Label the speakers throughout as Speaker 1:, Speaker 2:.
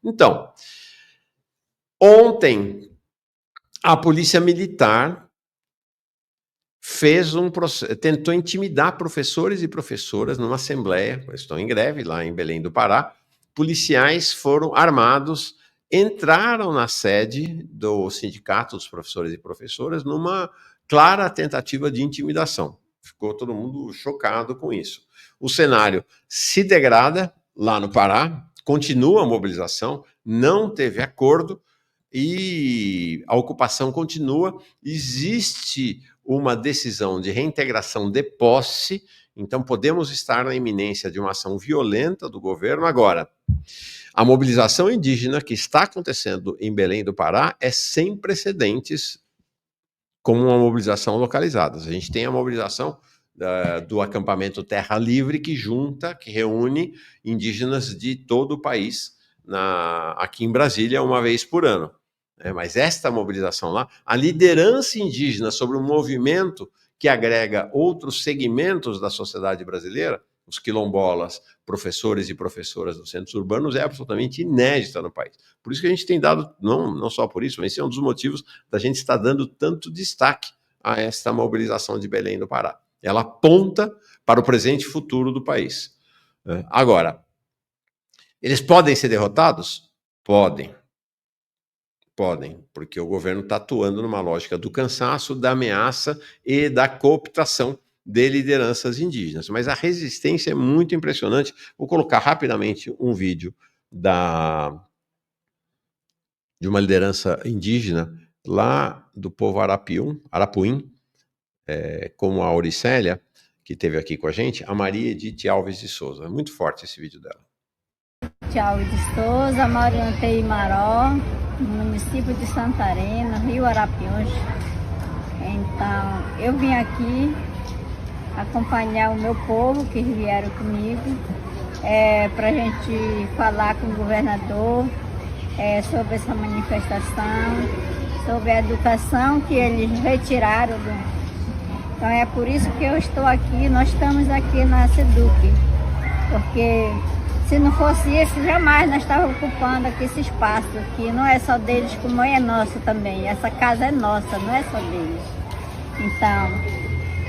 Speaker 1: Então, ontem, a Polícia Militar tentou intimidar professores e professoras numa assembleia, estão em greve lá em Belém do Pará. Policiais foram armados, entraram na sede do Sindicato dos Professores e Professoras numa clara tentativa de intimidação. Ficou todo mundo chocado com isso. O cenário se degrada lá no Pará, continua a mobilização, não teve acordo e a ocupação continua. Existe uma decisão de reintegração de posse, então podemos estar na iminência de uma ação violenta do governo. Agora, a mobilização indígena que está acontecendo em Belém do Pará é sem precedentes como uma mobilização localizada. A gente tem a mobilização do acampamento Terra Livre, que reúne indígenas de todo o país, aqui em Brasília, uma vez por ano. Mas esta mobilização lá, a liderança indígena sobre um movimento que agrega outros segmentos da sociedade brasileira, os quilombolas, professores e professoras dos centros urbanos, é absolutamente inédita no país. Por isso que a gente tem dado, não só por isso, mas esse é um dos motivos da gente estar dando tanto destaque a esta mobilização de Belém do Pará. Ela aponta para o presente e futuro do país. Agora, eles podem ser derrotados? Podem, porque o governo está atuando numa lógica do cansaço, da ameaça e da cooptação de lideranças indígenas. Mas a resistência é muito impressionante. Vou colocar rapidamente um vídeo de uma liderança indígena lá do povo Arapuim, como a Auricélia, que esteve aqui com a gente, a Maria Edith Alves de Souza. É muito forte esse vídeo dela.
Speaker 2: Alves de Souza, moro em Teimaró, no município de Santarém, Rio Arapiuns. Então, eu vim aqui acompanhar o meu povo que vieram comigo, para a gente falar com o governador sobre essa manifestação, sobre a educação que eles retiraram. Então é por isso que eu estou aqui, nós estamos aqui na SEDUC, porque se não fosse isso, jamais nós estávamos ocupando aqui esse espaço, que não é só deles, como é nosso também. Essa casa é nossa, não é só deles. Então,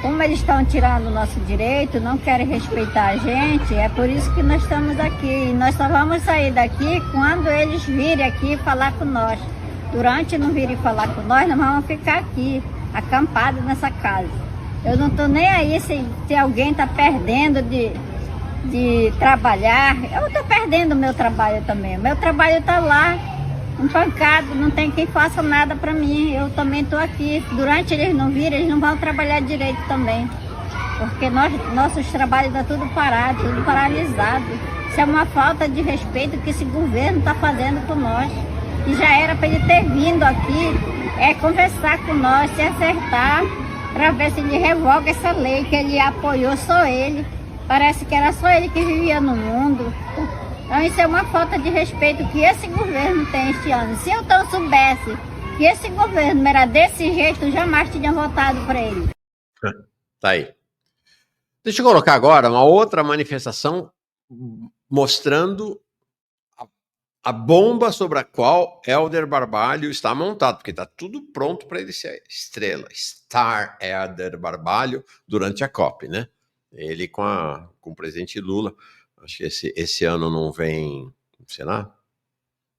Speaker 2: como eles estão tirando o nosso direito, não querem respeitar a gente, é por isso que nós estamos aqui. E nós só vamos sair daqui quando eles virem aqui falar com nós. Durante não virem falar com nós vamos ficar aqui, acampados nessa casa. Eu não estou nem aí se alguém está perdendo de trabalhar. Eu estou perdendo o meu trabalho também. O meu trabalho está lá, empancado, não tem quem faça nada para mim. Eu também estou aqui. Durante eles não virem, eles não vão trabalhar direito também. Porque nossos trabalhos estão tudo parado, tudo paralisado. Isso é uma falta de respeito que esse governo está fazendo com nós. E já era para ele ter vindo aqui, conversar com nós, se acertar, para ver se ele revoga essa lei que ele apoiou, só ele. Parece que era só ele que vivia no mundo. Então isso é uma falta de respeito que esse governo tem este ano. Se eu então soubesse que esse governo era desse jeito, jamais tinha votado para ele.
Speaker 1: Tá aí. Deixa eu colocar agora uma outra manifestação mostrando a bomba sobre a qual Helder Barbalho está montado, porque está tudo pronto para ele ser a estrela, Star Helder Barbalho, durante a COP, né? Ele com o presidente Lula. Acho que esse ano não vem, sei lá,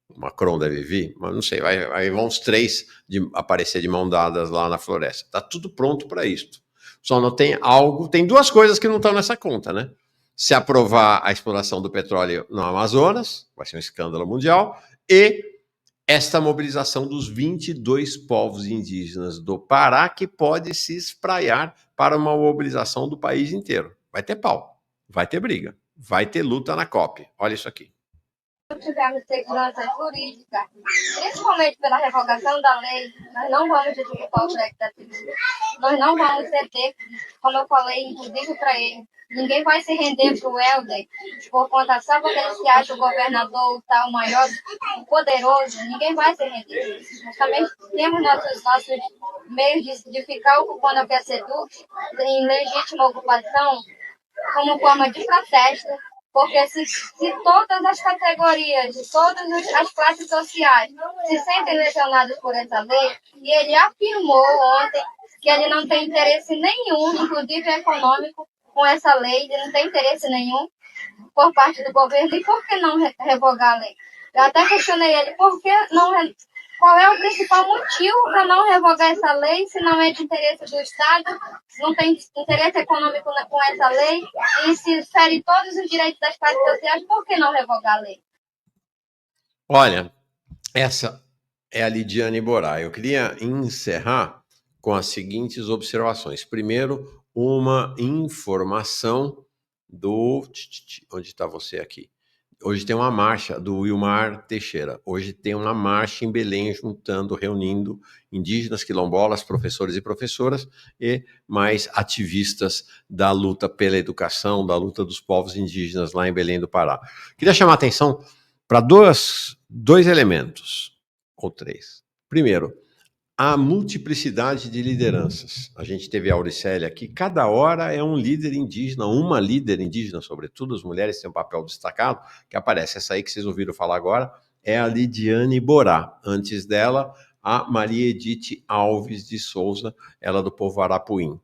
Speaker 1: o Macron deve vir, mas não sei, vão os três aparecer de mão dadas lá na floresta. Está tudo pronto para isso. Só não tem tem duas coisas que não estão nessa conta, né? Se aprovar a exploração do petróleo no Amazonas, vai ser um escândalo mundial, e esta mobilização dos 22 povos indígenas do Pará, que pode se espraiar para uma mobilização do país inteiro. Vai ter pau, vai ter briga, vai ter luta na COP. Olha isso aqui.
Speaker 3: Se tivermos segurança jurídica, principalmente pela revogação da lei, nós não vamos dificultar o direito da civil. Nós não vamos ceder, como eu falei, inclusive para ele. Ninguém vai se render para o Helder por conta só porque ele se acha o governador, o maior, o poderoso. Ninguém vai se render. Nós também temos nossos meios de ficar ocupando a PSEDUC em legítima ocupação como forma de protesto, Porque se todas as categorias, de todas as classes sociais se sentem lesionadas por essa lei, e ele afirmou ontem que ele não tem interesse nenhum, inclusive econômico, com essa lei, ele não tem interesse nenhum por parte do governo, e por que não revogar a lei? Eu até questionei ele, por que não, qual é o principal motivo para não revogar essa lei, se não é de interesse do Estado, não tem interesse econômico com essa lei, e se fere todos os direitos das classes sociais, por que não revogar a lei?
Speaker 1: Olha, essa é a Lidiane Borá. Eu queria encerrar com as seguintes observações. Primeiro, uma informação do... Onde está você aqui? Hoje tem uma marcha do Wilmar Teixeira. Hoje tem uma marcha em Belém, reunindo indígenas, quilombolas, professores e professoras e mais ativistas da luta pela educação, da luta dos povos indígenas lá em Belém do Pará. Queria chamar a atenção para dois elementos, ou três. Primeiro, a multiplicidade de lideranças. A gente teve a Auricélia aqui, cada hora é um líder indígena, uma líder indígena, sobretudo as mulheres têm um papel destacado, que aparece. Essa aí que vocês ouviram falar agora é a Lidiane Borá. Antes dela, a Maria Edith Alves de Souza, ela do povo Arapuim.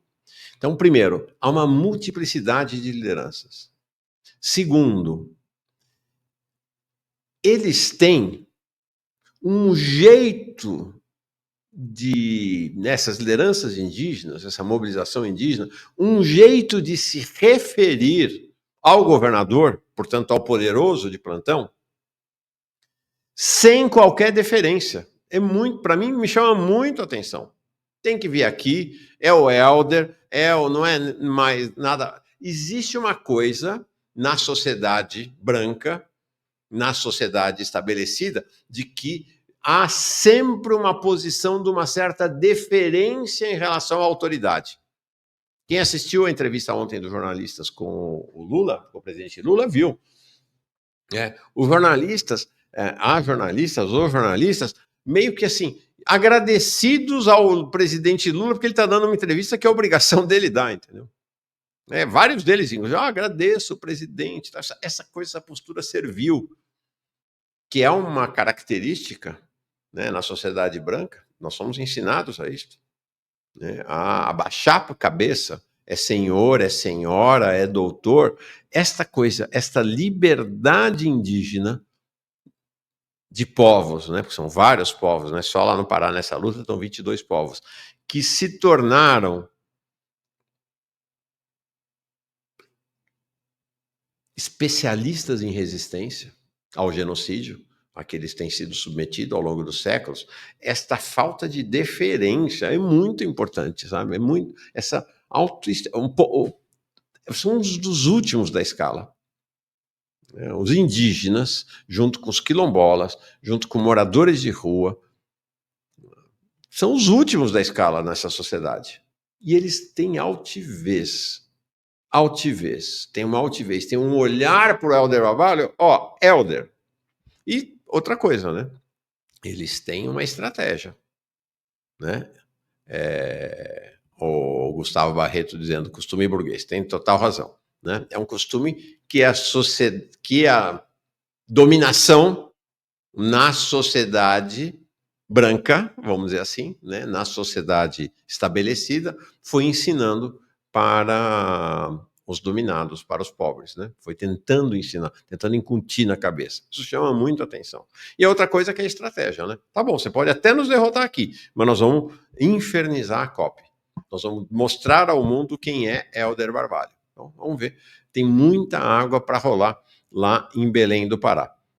Speaker 1: Então, primeiro, há uma multiplicidade de lideranças. Segundo, eles têm um jeito nessas lideranças indígenas, essa mobilização indígena, um jeito de se referir ao governador, portanto ao poderoso de plantão, sem qualquer deferência. Para mim, me chama muito a atenção. Tem que vir aqui, é o Helder, não é mais nada. Existe uma coisa na sociedade branca, na sociedade estabelecida, de que há sempre uma posição de uma certa deferência em relação à autoridade. Quem assistiu a entrevista ontem dos jornalistas com o Lula, com o presidente Lula, viu. Os jornalistas, os jornalistas, meio que assim, agradecidos ao presidente Lula, porque ele está dando uma entrevista que é a obrigação dele dar, entendeu? Vários deles dizem, agradeço o presidente, essa postura servil, que é uma característica, né, na sociedade branca. Nós somos ensinados a isso, né, a abaixar a cabeça, é senhor, é senhora, é doutor. Esta liberdade indígena de povos, né, porque são vários povos, né, só lá no Pará, nessa luta, estão 22 povos, que se tornaram especialistas em resistência ao genocídio, a que eles têm sido submetidos ao longo dos séculos. Esta falta de deferência é muito importante, sabe? São uns dos últimos da escala. Os indígenas, junto com os quilombolas, junto com moradores de rua, são os últimos da escala nessa sociedade. E eles têm altivez. Tem uma altivez, tem um olhar para o Helder Barbalho, Helder. E outra coisa, né? Eles têm uma estratégia, né? O Gustavo Barreto dizendo costume burguês, tem total razão, né? É um costume que a dominação na sociedade branca, vamos dizer assim, né? Na sociedade estabelecida, foi ensinando para os dominados, para os pobres, né? Foi tentando ensinar, tentando incutir na cabeça. Isso chama muito atenção. E a outra coisa que é a estratégia, né? Tá bom, você pode até nos derrotar aqui, mas nós vamos infernizar a COP. Nós vamos mostrar ao mundo quem é Helder Barbalho. Então, vamos ver. Tem muita água para rolar lá em Belém do Pará.